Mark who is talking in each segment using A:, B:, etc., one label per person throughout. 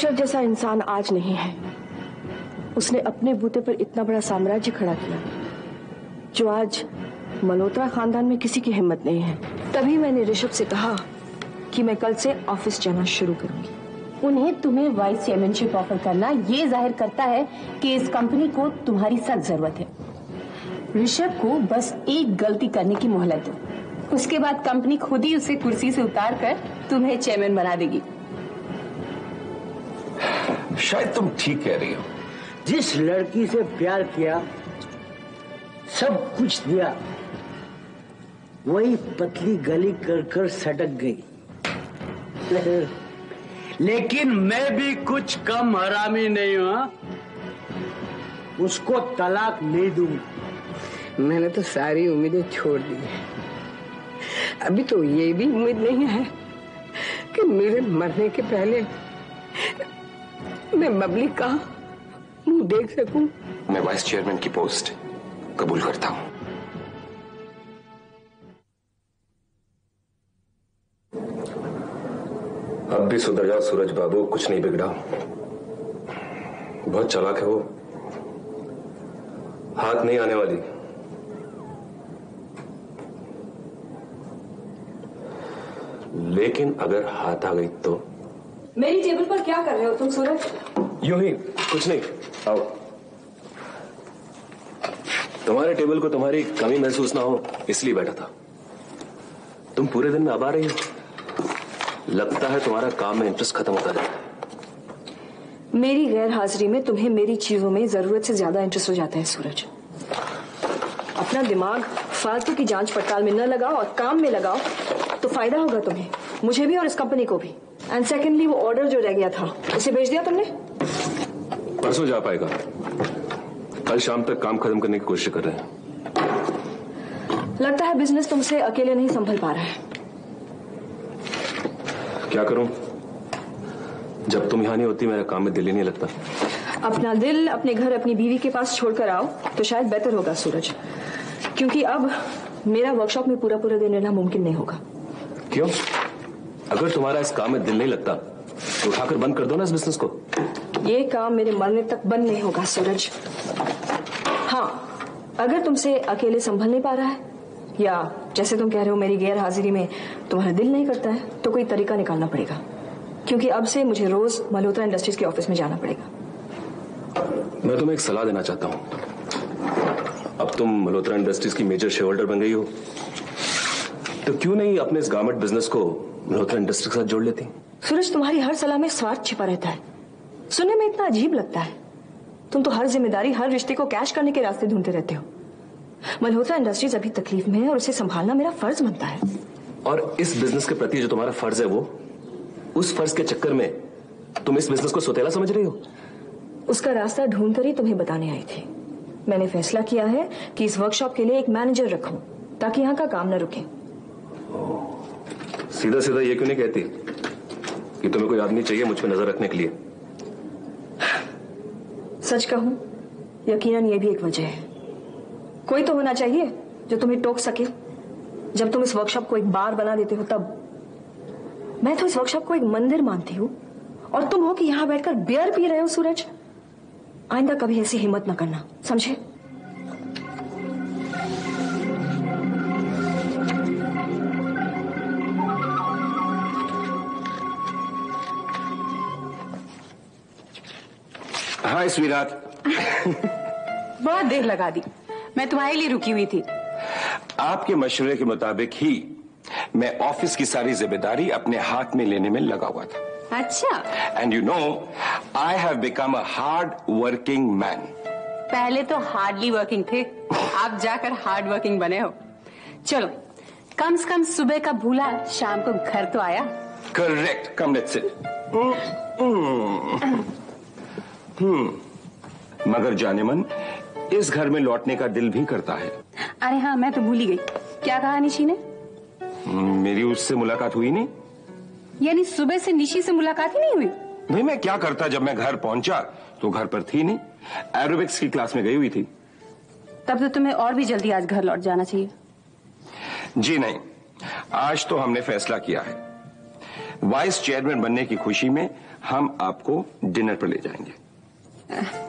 A: ऋषभ जैसा इंसान आज नहीं है। उसने अपने बूते पर इतना बड़ा साम्राज्य खड़ा किया जो आज मल्होत्रा खानदान में किसी की हिम्मत नहीं है। तभी मैंने ऋषभ से कहा कि मैं कल से ऑफिस जाना शुरू करूंगी।
B: उन्हें तुम्हें वाइस चेयरमैनशिप ऑफर करना ये जाहिर करता है कि इस कंपनी को तुम्हारी सख्त जरूरत है। ऋषभ को बस एक गलती करने की मोहलत दो, उसके बाद कंपनी खुद ही उसे कुर्सी से उतार कर तुम्हें चेयरमैन बना देगी।
C: शायद तुम ठीक कह रही हो।
D: जिस लड़की से प्यार किया, सब कुछ दिया, वही पतली गली कर कर सटक गई। लेकिन मैं भी कुछ कम हरामी नहीं हूं। उसको तलाक नहीं दूंगा।
E: मैंने तो सारी उम्मीदें छोड़ दी। अभी तो ये भी उम्मीद नहीं है कि मेरे मरने के पहले मैं बबली का मुंह देख सकूं।
C: मैं वाइस चेयरमैन की पोस्ट कबूल करता हूं। अब भी सुधर जाओ सूरज बाबू, कुछ नहीं बिगड़ा। बहुत चालाक है वो, हाथ नहीं आने वाली। लेकिन अगर हाथ आ गई तो?
A: मेरी टेबल पर क्या कर रहे हो तुम सूरज?
C: यूं ही, कुछ नहीं। आओ। तुम्हारे टेबल को तुम्हारी कमी महसूस ना हो इसलिए बैठा था। तुम पूरे दिन में अब आ रही हो, लगता है तुम्हारा काम में इंटरेस्ट खत्म होता जाता है।
A: मेरी गैर हाजिरी में तुम्हें मेरी चीजों में जरूरत से ज्यादा इंटरेस्ट हो जाता है सूरज। अपना दिमाग फालतू की जांच पड़ताल में न लगाओ और काम में लगाओ तो फायदा होगा तुम्हें, मुझे भी और इस कंपनी को भी। एंड सेकेंडली, वो ऑर्डर जो रह गया था उसे भेज दिया तुमने?
C: परसों जा पाएगा। कल शाम तक काम खत्म करने की कोशिश कर रहे हैं।
A: लगता है बिजनेस तुमसे अकेले नहीं संभल पा रहा है।
C: क्या करूं? जब तुम यहां नहीं होती मेरा काम में दिल ही नहीं लगता।
A: अपना दिल अपने घर अपनी बीवी के पास छोड़कर आओ तो शायद बेहतर होगा सूरज, क्योंकि अब मेरा वर्कशॉप में पूरा दिन रहना मुमकिन नहीं होगा।
C: क्यों? अगर तुम्हारा इस काम में दिल नहीं लगता तो उठाकर बंद कर दो ना इस बिजनेस को।
A: ये काम मेरे मरने तक बंद नहीं होगा सूरज। हाँ, अगर तुमसे अकेले संभल नहीं पा रहा है या जैसे तुम कह रहे हो मेरी गैर हाजिरी में तुम्हारा दिल नहीं करता है तो कोई तरीका निकालना पड़ेगा, क्योंकि अब से मुझे रोज मल्होत्रा इंडस्ट्रीज के ऑफिस में जाना पड़ेगा।
C: मैं तुम्हें एक सलाह देना चाहता हूं। अब तुम मल्होत्रा इंडस्ट्रीज की मेजर शेयर होल्डर बन गई हो, तो क्यों नहीं अपने इस गारमेंट बिजनेस को मल्होत्रा इंडस्ट्री के साथ जोड़ लेती?
A: सूरज, तुम्हारी हर सलाह में स्वार्थ छिपा रहता है, सुनने में इतना अजीब लगता है। तुम तो हर जिम्मेदारी, हर रिश्ते को कैश करने के रास्ते ढूंढते रहते हो। मल्होत्रा इंडस्ट्रीज अभी तकलीफ में है और उसे संभालना मेरा फर्ज बनता है।
C: और इस बिजनेस के प्रति जो तुम्हारा फर्ज है, वो उस फर्ज के चक्कर में तुम इस बिजनेस को सौतेला समझ रही हो।
A: उसका रास्ता ढूंढकर ही तुम्हें बताने आई थी। मैंने फैसला किया है कि इस वर्कशॉप के लिए एक मैनेजर रखूं ताकि यहाँ का काम न रुके।
C: सीधा सीधा ये क्यों नहीं कहती कि तुम्हें कोई आदमी चाहिए मुझ पर नजर रखने के लिए?
A: सच कहूं, यकीनन ये भी एक वजह है। कोई तो होना चाहिए जो तुम्हें टोक सके। जब तुम इस वर्कशॉप को एक बार बना देते हो तब। मैं तो इस वर्कशॉप को एक मंदिर मानती हूँ और तुम हो कि यहाँ बैठकर बियर पी रहे हो। सूरज, आइंदा कभी ऐसी हिम्मत न करना, समझे?
F: हाय स्वीराट।
B: बहुत देर लगा दी, मैं तुम्हारे लिए रुकी हुई थी।
F: आपके मशवरे के मुताबिक ही मैं ऑफिस की सारी जिम्मेदारी अपने हाथ में लेने में लगा हुआ था।
B: अच्छा।
F: And you know, I have become a hard working man.
B: पहले तो हार्डली वर्किंग थे, आप जाकर हार्ड वर्किंग बने हो। चलो, कम से कम सुबह का भूला शाम को घर तो आया।
F: Correct, come let's sit. मगर जाने मन, इस घर में लौटने का दिल भी करता है।
B: अरे हाँ, मैं तो भूल ही गई। क्या कहा निशी ने?
F: मेरी उससे मुलाकात हुई नहीं।
B: यानी सुबह से निशी से मुलाकात ही नहीं हुई?
F: नहीं, मैं क्या करता, जब मैं घर पहुंचा तो घर पर थी नहीं, एरोबिक्स की क्लास में गई हुई थी।
B: तब तो तुम्हें और भी जल्दी आज घर लौट जाना चाहिए।
F: जी नहीं, आज तो हमने फैसला किया है, वाइस चेयरमैन बनने की खुशी में हम आपको डिनर पर ले जाएंगे।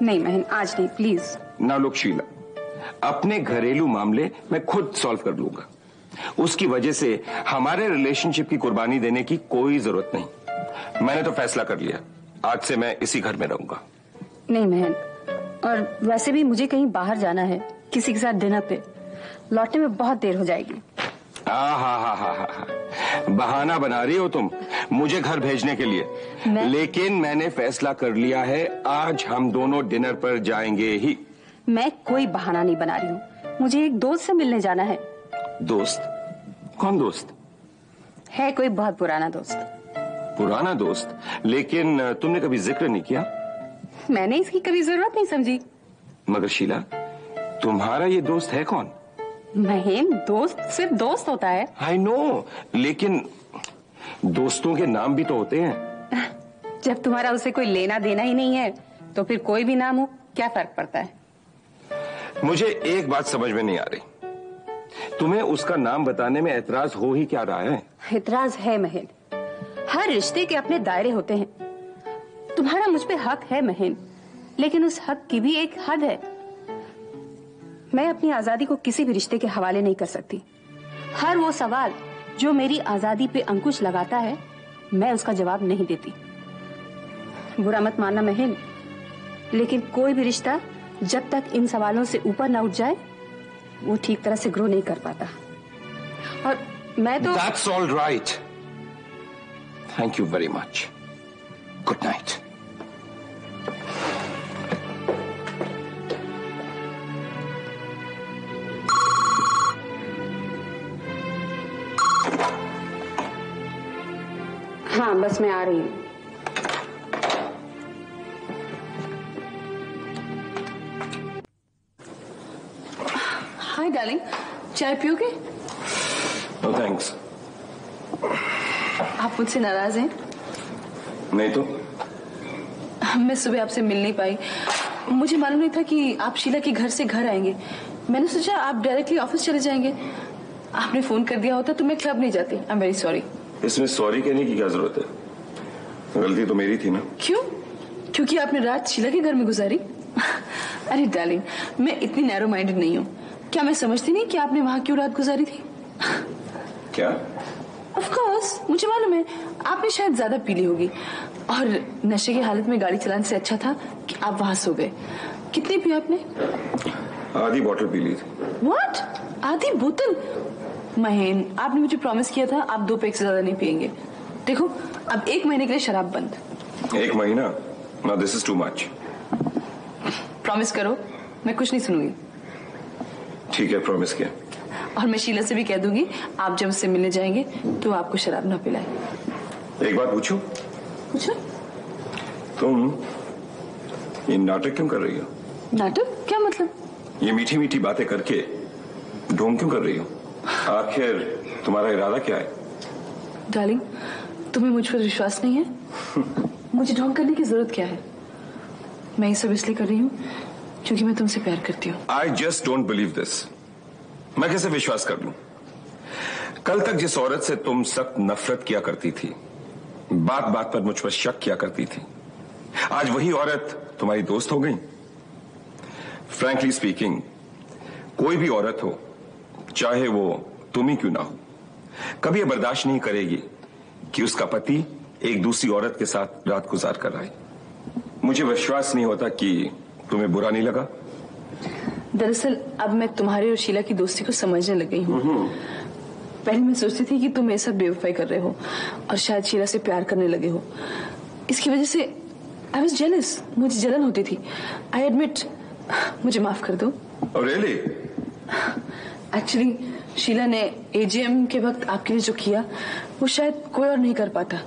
B: नहीं महन, आज नहीं, प्लीज।
F: ना लोग शीला, अपने घरेलू मामले मैं खुद सॉल्व कर लूंगा। उसकी वजह से हमारे रिलेशनशिप की कुर्बानी देने की कोई जरूरत नहीं। मैंने तो फैसला कर लिया, आज से मैं इसी घर में रहूंगा।
B: नहीं महन, और वैसे भी मुझे कहीं बाहर जाना है, किसी के साथ डिनर पे। लौटने में बहुत देर हो जाएगी।
F: हा, बहाना बना रही हो तुम मुझे घर भेजने के लिए। लेकिन मैंने फैसला कर लिया है, आज हम दोनों डिनर पर जाएंगे ही।
B: मैं कोई बहाना नहीं बना रही हूँ, मुझे एक दोस्त से मिलने जाना है।
F: दोस्त? कौन दोस्त?
B: है कोई बहुत पुराना दोस्त।
F: पुराना दोस्त? लेकिन तुमने कभी जिक्र नहीं किया।
B: मैंने इसकी कभी जरूरत नहीं समझी।
F: मगर शीला, तुम्हारा ये दोस्त है कौन?
B: महेन, दोस्त सिर्फ दोस्त होता है।
F: आई नो, लेकिन दोस्तों के नाम भी तो होते हैं।
B: जब तुम्हारा उसे कोई लेना देना ही नहीं है तो फिर कोई भी नाम हो, क्या फर्क पड़ता है?
F: मुझे एक बात समझ में नहीं आ रही, तुम्हें उसका नाम बताने में एतराज हो ही क्या रहा है?
B: एतराज है महेन, हर रिश्ते के अपने दायरे होते हैं। तुम्हारा मुझ पे हक है महेन, लेकिन उस हक की भी एक हद है। मैं अपनी आजादी को किसी भी रिश्ते के हवाले नहीं कर सकती। हर वो सवाल जो मेरी आजादी पे अंकुश लगाता है, मैं उसका जवाब नहीं देती। बुरा मत मानना महेन, लेकिन कोई भी रिश्ता जब तक इन सवालों से ऊपर ना उठ जाए, वो ठीक तरह से ग्रो नहीं कर पाता। और मैं तो
F: That's all right. Thank you very much. Good night.
B: हाँ, बस मैं आ रही हूँ। हाय डार्लिंग, चाय पियोगे?
F: No thanks.
A: आप मुझसे नाराज हैं?
F: नहीं तो।
A: मैं सुबह आपसे मिल नहीं पाई। मुझे मालूम नहीं था कि आप शीला के घर से घर आएंगे। मैंने सोचा आप डायरेक्टली ऑफिस चले जाएंगे। आपने फोन कर दिया होता तो मैं क्लब नहीं जाती। I am very sorry.
F: इसमें सॉरी कहने की क्या जरूरत है? गलती तो मेरी थी ना।
A: क्यों? क्योंकि आपने रात शीला के घर में गुजारी? अरे डार्लिंग, मैं इतनी नैरो माइंडेड नहीं हूँ। क्या मैं समझती नहीं कि आपने वहां क्यों रात गुजारी थी?
F: क्या?
A: ऑफ कोर्स, मुझे मालूम है आपने शायद ज्यादा पी ली होगी और नशे की हालत में गाड़ी चलाने से अच्छा था कि आप वहां सो गए। कितनी पी आपने?
F: आधी बोतल पी ली थी।
A: व्हाट? आधी बोतल? महेन, आपने मुझे प्रॉमिस किया था आप 2 पैक से ज्यादा नहीं पिएंगे। देखो, अब 1 महीने के लिए शराब बंद।
F: 1 महीना? Now this is too much.
A: Promise करो, मैं कुछ नहीं सुनूंगी।
F: ठीक है, प्रॉमिस किया।
A: और मैं शीला से भी कह दूंगी आप जब उससे मिलने जाएंगे तो आपको शराब ना पिलाए।
F: एक बात पूछूं?
A: पूछो।
F: तुम ये नाटक क्यों कर रही हो?
A: नाटक? क्या मतलब?
F: ये मीठी मीठी बातें करके ढोंग क्यों कर रही हो? आखिर तुम्हारा इरादा क्या है?
A: डार्लिंग, तुम्हें मुझ पर विश्वास नहीं है? मुझे ढोंग करने की जरूरत क्या है? मैं ये सब इसलिए कर रही हूँ क्योंकि मैं तुमसे प्यार करती हूँ।
F: I just don't believe this. मैं कैसे विश्वास कर लूं? कल तक जिस औरत से तुम सख्त नफरत किया करती थी, बात बात पर मुझ पर शक किया करती थी, आज वही औरत तुम्हारी दोस्त हो गई। फ्रैंकली स्पीकिंग, कोई भी औरत हो, चाहे वो तुम ही क्यों ना हो, कभी ये बर्दाश्त नहीं करेगी कि उसका पति एक दूसरी औरत के साथ रात गुजार कर रहा है। मुझे विश्वास नहीं होता कि तुम्हें बुरा नहीं लगा।
A: दरअसल अब मैं तुम्हारी और शीला की दोस्ती को समझने लग गई हूँ। पहले मैं सोचती थी कि तुम ऐसा बेवफाई कर रहे हो और शायद शीला से प्यार करने लगे हो। इसकी वजह से आई वॉज जेलस, मुझे जलन होती थी। आई एडमिट, मुझे माफ कर दो।
F: रियली?
A: एक्चुअली शीला ने एजीएम के वक्त आपके लिए जो किया वो शायद कोई और नहीं कर पाता।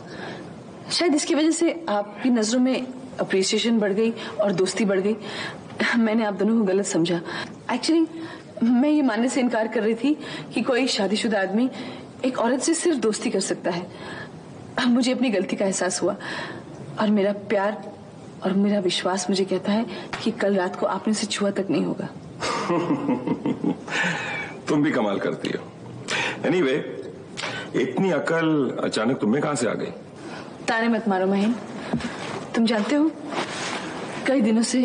A: शायद इसकी वजह से आपकी नजरों में अप्रिसिएशन बढ़ गई और दोस्ती बढ़ गई। मैंने आप दोनों को गलत समझा। एक्चुअली मैं ये मानने से इनकार कर रही थी कि कोई शादीशुदा आदमी एक औरत से सिर्फ दोस्ती कर सकता है। अब मुझे अपनी गलती का एहसास हुआ और मेरा प्यार और मेरा विश्वास मुझे कहता है कि कल रात को आपने से छुआ तक नहीं होगा।
F: तुम भी कमाल करती हो। एनीवे, इतनी अकल अचानक तुम्हें कहां से आ गई?
A: ताने मत मारो महेन।
G: तुम जानते हो, कई दिनों से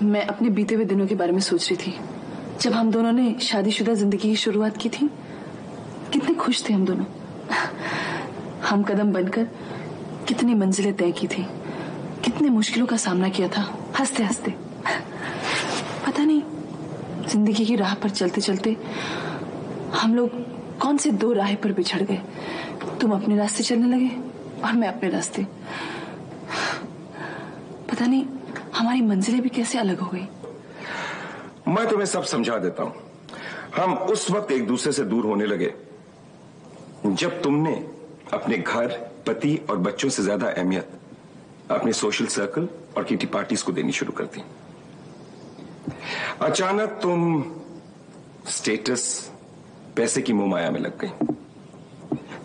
G: मैं अपने बीते हुए दिनों के बारे में सोच रही थी, जब हम दोनों ने शादीशुदा जिंदगी की शुरुआत की थी। कितने खुश थे हम दोनों। हम कदम बनकर कितनी मंजिलें तय की थी, कितने मुश्किलों का सामना किया था हंसते हंसते। पता नहीं जिंदगी की राह पर चलते चलते हम लोग कौन से दो राह पर बिछड़ गए। तुम अपने रास्ते चलने लगे और मैं अपने रास्ते। पता नहीं हमारी मंजिलें भी कैसे अलग हो गई।
F: मैं तुम्हें सब समझा देता हूं। हम उस वक्त एक दूसरे से दूर होने लगे जब तुमने अपने घर, पति और बच्चों से ज्यादा अहमियत अपने सोशल सर्कल और किटी पार्टीज को देनी शुरू कर दी। अचानक तुम स्टेटस, पैसे की मोहमाया में लग गई।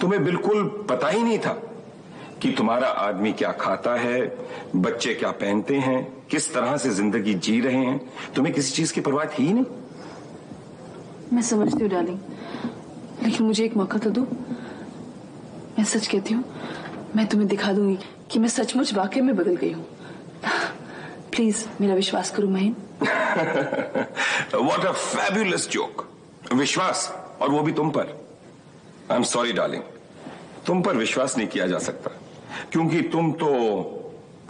F: तुम्हें बिल्कुल पता ही नहीं था कि तुम्हारा आदमी क्या खाता है, बच्चे क्या पहनते हैं, किस तरह से जिंदगी जी रहे हैं। तुम्हें किसी चीज की परवाह थी ही नहीं।
G: मैं समझती हूँ डार्लिंग, लेकिन मुझे एक मौका तो दो। मैं सच कहती हूँ, मैं तुम्हें दिखा दूंगी कि मैं सचमुच वाकई में बदल गई हूँ। प्लीज मेरा विश्वास करो महीन।
F: What a fabulous joke। विश्वास, और वो भी तुम पर। आई एम सॉरी डार्लिंग, तुम पर विश्वास नहीं किया जा सकता, क्योंकि तुम तो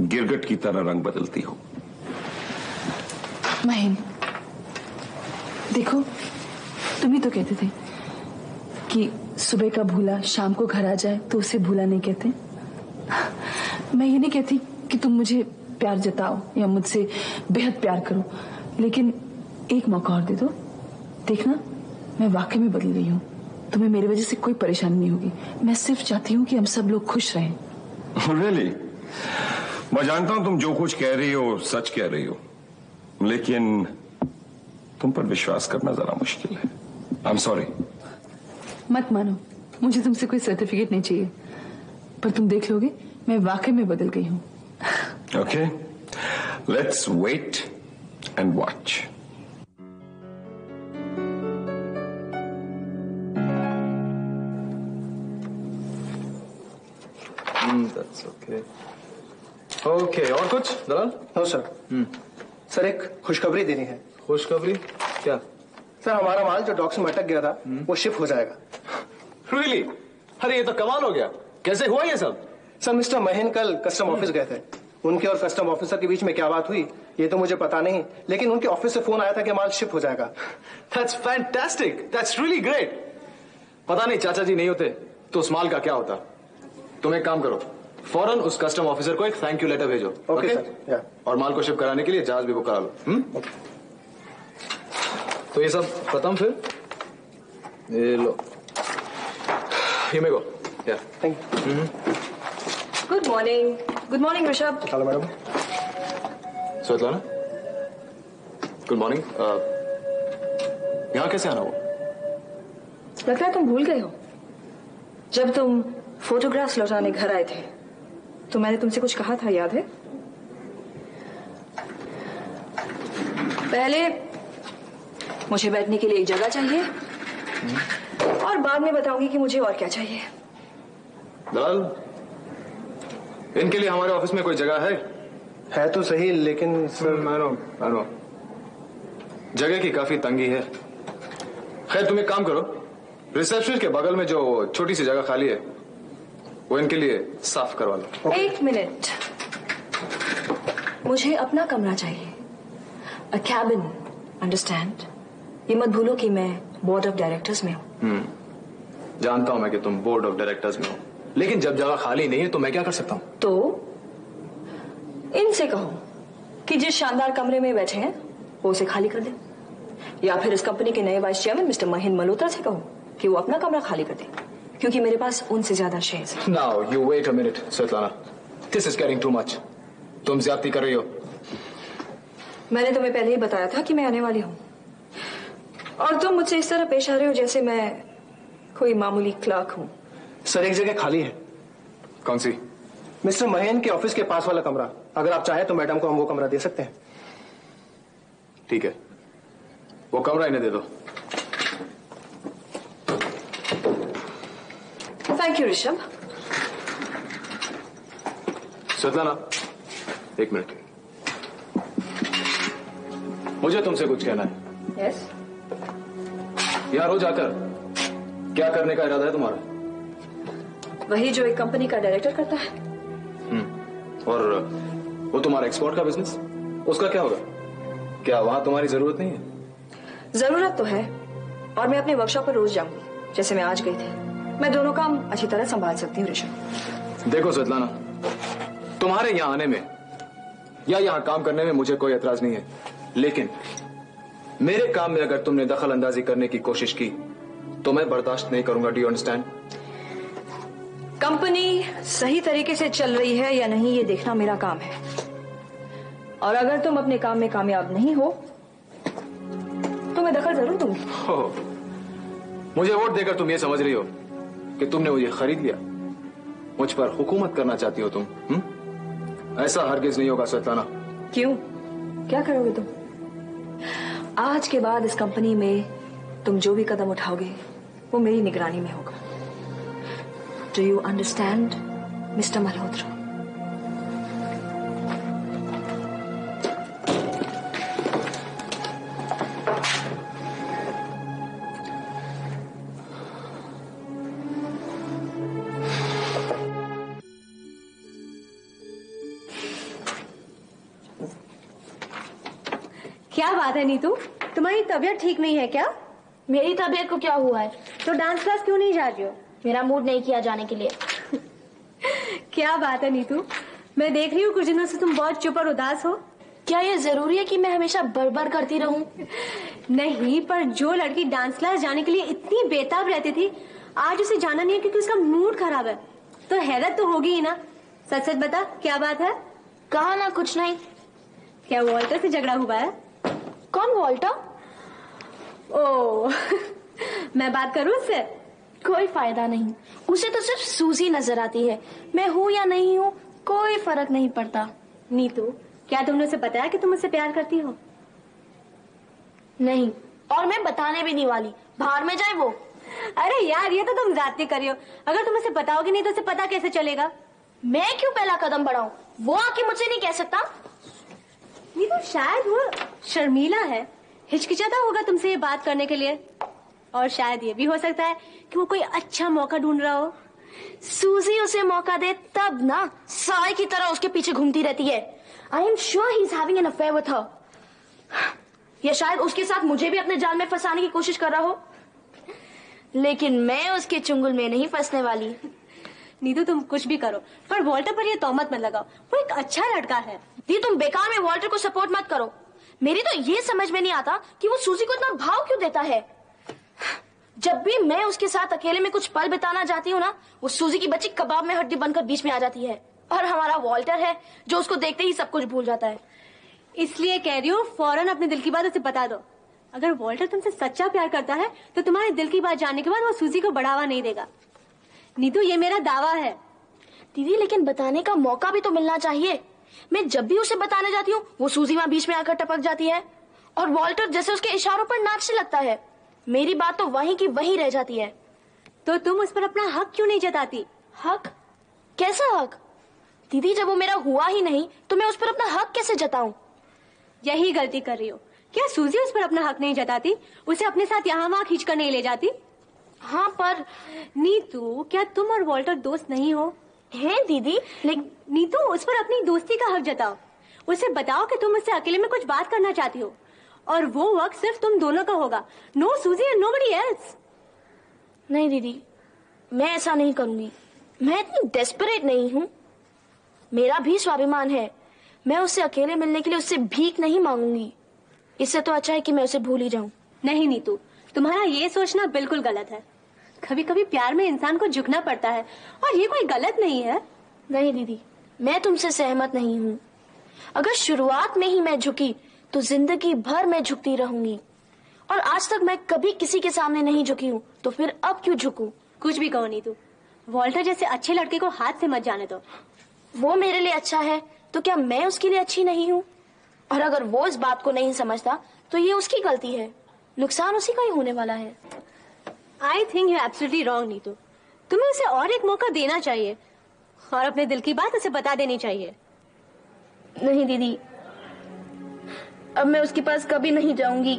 F: गिरगिट की तरह रंग बदलती हो।
G: महीन देखो, तुम ही तो कहते थे कि सुबह का भूला शाम को घर आ जाए तो उसे भूला नहीं कहते। मैं ये नहीं कहती कि तुम मुझे प्यार जताओ या मुझसे बेहद प्यार करो, लेकिन एक मौका और दे दो। देखना, मैं वाकई में बदल गई हूँ। तुम्हें मेरी वजह से कोई परेशानी नहीं होगी। मैं सिर्फ चाहती हूँ कि हम सब लोग खुश रहें।
F: Really? मैं जानता हूं तुम जो कुछ कह रही हो सच कह रही हो, लेकिन तुम पर विश्वास करना जरा मुश्किल है। I am sorry.
G: मत मानो, मुझे तुमसे कोई सर्टिफिकेट नहीं चाहिए, पर तुम देख लोगे मैं वाकई में बदल गई हूँ।
F: Okay, let's wait and watch.
H: That's okay. Okay, और कुछ दलाल?
I: No sir. सर एक खुशखबरी देनी है।
H: खुशखबरी? क्या?
I: सर हमारा माल जो डॉक्स में अटक गया था वो शिप हो जाएगा।
H: Really? अरे ये तो कमाल हो गया। कैसे हुआ ये सब?
I: सर मिस्टर महीन कल कस्टम ऑफिस गए थे। उनके और कस्टम ऑफिसर के बीच में क्या बात हुई ये तो मुझे पता नहीं, लेकिन उनके ऑफिस से फोन आया था कि माल शिप हो जाएगा।
H: That's fantastic. That's really great. पता नहीं चाचा जी नहीं होते तो उस माल का क्या होता। तुम एक काम करो, फौरन उस कस्टम ऑफिसर को एक थैंक यू लेटर भेजो।
I: Okay sir.
H: और माल को शिप कराने के लिए जहाज भी बुक करा लो। तो ये सब खत्म फिर? ये लो, ये में गो।
I: Thank you.
A: Good morning Rishabh.
I: Hello madam.
H: Svetlana, good morning. यहाँ कैसे आना हुआ?
A: लगता है तुम भूल गए हो। जब तुम फोटोग्राफ्स लौटाने घर आए थे तो मैंने तुमसे कुछ कहा था, याद है? पहले मुझे बैठने के लिए एक जगह चाहिए और बाद में बताऊंगी कि मुझे और क्या चाहिए।
H: दलाल, इनके लिए हमारे ऑफिस में कोई जगह है
I: तो सही, लेकिन सर
H: मानो जगह की काफी तंगी है। खैर तुम एक काम करो, रिसेप्शन के बगल में जो छोटी सी जगह खाली है वो इनके लिए साफ करवा लो।
A: एक मिनट, मुझे अपना कमरा चाहिए, अ कैबिन, अंडरस्टैंड? ये मत भूलो कि मैं बोर्ड ऑफ डायरेक्टर्स में हूँ।
H: जानता हूं मैं कि तुम बोर्ड ऑफ डायरेक्टर्स में हो, लेकिन जब जगह खाली नहीं है तो मैं क्या कर सकता हूँ?
A: तो इनसे कहो कि जिस शानदार कमरे में बैठे हैं वो उसे खाली कर दे, या फिर इस कंपनी के नए वाइस चेयरमैन मिस्टर महीन मल्होत्रा से कहो कि वो अपना कमरा खाली कर दे, क्योंकि मेरे पास उनसे ज्यादा शेयर्स हैं।
H: Now you wait a minute Svetlana, this is getting too much. तुम ज्यादती कर रही हो।
A: मैंने तुम्हें पहले ही बताया था कि मैं आने वाली हूँ, और तुम मुझसे इस तरह पेश आ रहे हो जैसे मैं कोई मामूली क्लर्क हूँ।
I: सर एक जगह खाली है।
H: कौन सी?
I: मिस्टर महीन के ऑफिस के पास वाला कमरा। अगर आप चाहें तो मैडम को हम वो कमरा दे सकते हैं।
H: ठीक है, वो कमरा इन्हें दे दो।
A: Thank you Rishabh.
H: स्वेतलाना, एक मिनट, मुझे तुमसे कुछ कहना है।
A: यस।
H: यहाँ रोज आकर क्या करने का इरादा है तुम्हारा?
A: वही जो एक कंपनी का डायरेक्टर करता है।
H: और वो तुम्हारा एक्सपोर्ट का बिजनेस, उसका क्या होगा? क्या वहां तुम्हारी जरूरत नहीं है?
A: जरूरत तो है, और मैं अपने वर्कशॉप पर रोज जाऊंगी, जैसे मैं आज गई थी। मैं दोनों काम अच्छी तरह संभाल सकती हूँ ऋषभ।
H: देखो स्वेतलाना, तुम्हारे यहाँ आने में या यहाँ काम करने में मुझे कोई एतराज नहीं है, लेकिन मेरे काम में अगर तुमने दखल अंदाजी करने की कोशिश की तो मैं बर्दाश्त नहीं करूंगा। Do you understand?
A: कंपनी सही तरीके से चल रही है या नहीं ये देखना मेरा काम है, और अगर तुम अपने काम में कामयाब नहीं हो तो मैं दखल जरूर दूंगी।
H: मुझे वोट देकर तुम ये समझ रही हो कि तुमने मुझे खरीद लिया, मुझ पर हुकूमत करना चाहती हो तुम? ऐसा हरगिज नहीं होगा स्वेतलाना।
A: क्यों? क्या करोगे तुम? आज के बाद इस कंपनी में तुम जो भी कदम उठाओगे वो मेरी निगरानी में होगा। Do you understand mister Malhotra?
J: क्या बात है नीतू, तुम्हारी तबीयत ठीक नहीं है क्या?
K: मेरी तबीयत को क्या हुआ है?
J: तो डांस क्लास क्यों नहीं जा रही हो?
K: मेरा मूड नहीं किया जाने के लिए।
J: क्या बात है नीतू, मैं देख रही हूँ कुछ दिनों से तुम बहुत चुप और उदास हो।
K: क्या ये जरूरी है कि मैं हमेशा बड़बड़ करती रहूं?
J: नहीं, पर जो लड़की डांस क्लास जाने के लिए इतनी बेताब रहती थी, आज उसे जाना नहीं है क्योंकि उसका मूड खराब है। तो हैरत तो होगी ही ना। सच सच बता, क्या बात है?
K: कहा ना, कुछ नहीं।
J: क्या वॉल्टर से झगड़ा हुआ है?
K: कौन वॉल्टर?
J: ओ मैं बात करूं उससे?
K: कोई फायदा नहीं, उसे तो सिर्फ सूजी नजर आती है। मैं हूँ या नहीं हूँ कोई फर्क नहीं पड़ता।
J: नीतू, क्या तुमने उसे बताया कि तुम उससे प्यार करती हो?
K: नहीं, और मैं बताने भी नहीं वाली। बाहर में जाए वो।
J: अरे यार, ये तो तुम जाती कर रही हो। अगर तुम उसे बताओगे नहीं तो उसे पता कैसे चलेगा?
K: मैं क्यों पहला कदम बढ़ाऊं? वो आके मुझसे नहीं कह सकता।
J: नीतू, शायद वो शर्मीला है, हिचकिचाता होगा तुमसे ये बात करने के लिए। और शायद ये भी हो सकता है कि वो कोई अच्छा मौका ढूंढ रहा हो।
K: सूजी उसे मौका दे तब ना, साय की तरह उसके पीछे घूमती रहती है। I am sure he is having an affair with her. या शायद उसके साथ मुझे भी अपने जाल में फंसाने की कोशिश कर रहा हो, लेकिन मैं उसके चुंगल में नहीं फंसने वाली।
J: नीतू, तुम कुछ भी करो, पर वॉल्टर पर ये तोहमत मत लगाओ। वो एक अच्छा लड़का है।
K: दी, तुम बेकार में वॉल्टर को सपोर्ट मत करो। मेरी तो ये समझ में नहीं आता कि वो सूजी को इतना भाव क्यों देता है। जब भी मैं उसके साथ अकेले में कुछ पल बिताना चाहती हूँ ना, वो सूजी की बच्ची कबाब में हड्डी बनकर बीच में आ जाती है। और हमारा वॉल्टर है जो उसको देखते ही सब कुछ भूल जाता है।
J: इसलिए कह रही हूँ, फौरन अपने दिल की बात उसे बता दो। अगर वॉल्टर तुमसे सच्चा प्यार करता है तो तुम्हारे दिल की बात जानने के बाद वो सूजी को बढ़ावा नहीं देगा। नीतू, ये मेरा दावा है।
K: दीदी, लेकिन बताने का मौका भी तो मिलना चाहिए। मैं जब भी उसे बताने जाती हूँ वो सूजी वहाँ बीच में आकर टपक जाती है, और वॉल्टर जैसे उसके इशारों पर नाचने लगता है। मेरी बात तो वहीं की वहीं रह जाती है।
J: तो तुम उस पर अपना हक क्यों नहीं जताती?
K: हक? कैसा हक? दीदी, जब वो मेरा हुआ ही नहीं तो मैं उस पर अपना हक कैसे जताऊं?
J: यही गलती कर रही हो। क्या सूजी उस पर अपना हक नहीं जताती? उसे अपने साथ यहाँ वहाँ खींच कर नहीं ले जाती?
K: हाँ, पर
J: नीतू, क्या तुम और वॉल्टर दोस्त नहीं हो?
K: हैं दीदी, लेकिन
J: नीतू, उस पर अपनी दोस्ती का हक जताओ। उसे बताओ कि तुम उससे अकेले में कुछ बात करना चाहती हो, और वो वक्त सिर्फ तुम दोनों का होगा। नो सूजी एंड नोबडी एल्स।
K: नहीं दीदी, मैं ऐसा नहीं करूंगी। मैं इतनी डेस्परेट नहीं हूँ। मेरा भी स्वाभिमान है। मैं उससे अकेले मिलने के लिए उससे भीख नहीं मांगूंगी। इससे तो अच्छा है कि मैं उसे भूल ही जाऊं।
J: नहीं नीतू, तुम्हारा ये सोचना बिल्कुल गलत है। कभी कभी प्यार में इंसान को झुकना पड़ता है, और ये कोई गलत नहीं है।
K: नहीं दीदी, मैं तुमसे सहमत नहीं हूँ। अगर शुरुआत में ही मैं झुकी तो जिंदगी भर मैं झुकती रहूंगी, और आज तक मैं कभी किसी के सामने नहीं झुकी हूँ, तो फिर अब क्यों झुकूं?
J: कुछ भी कहो नीतू, वॉल्टर जैसे अच्छे लड़के को हाथ से मत जाने दो।
K: वो मेरे लिए अच्छा है तो क्या मैं उसके लिए अच्छी नहीं हूँ? और अगर वो इस बात को नहीं समझता तो ये उसकी गलती है। नुकसान उसी का ही होने वाला है।
J: I think you absolutely wrong Neetu. तुम्हें उसे और एक मौका देना चाहिए, और अपने दिल की बात उसे बता देनी चाहिए।
K: नहीं दीदी, अब मैं उसके पास कभी नहीं जाऊंगी।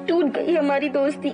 K: टूट गई हमारी दोस्ती।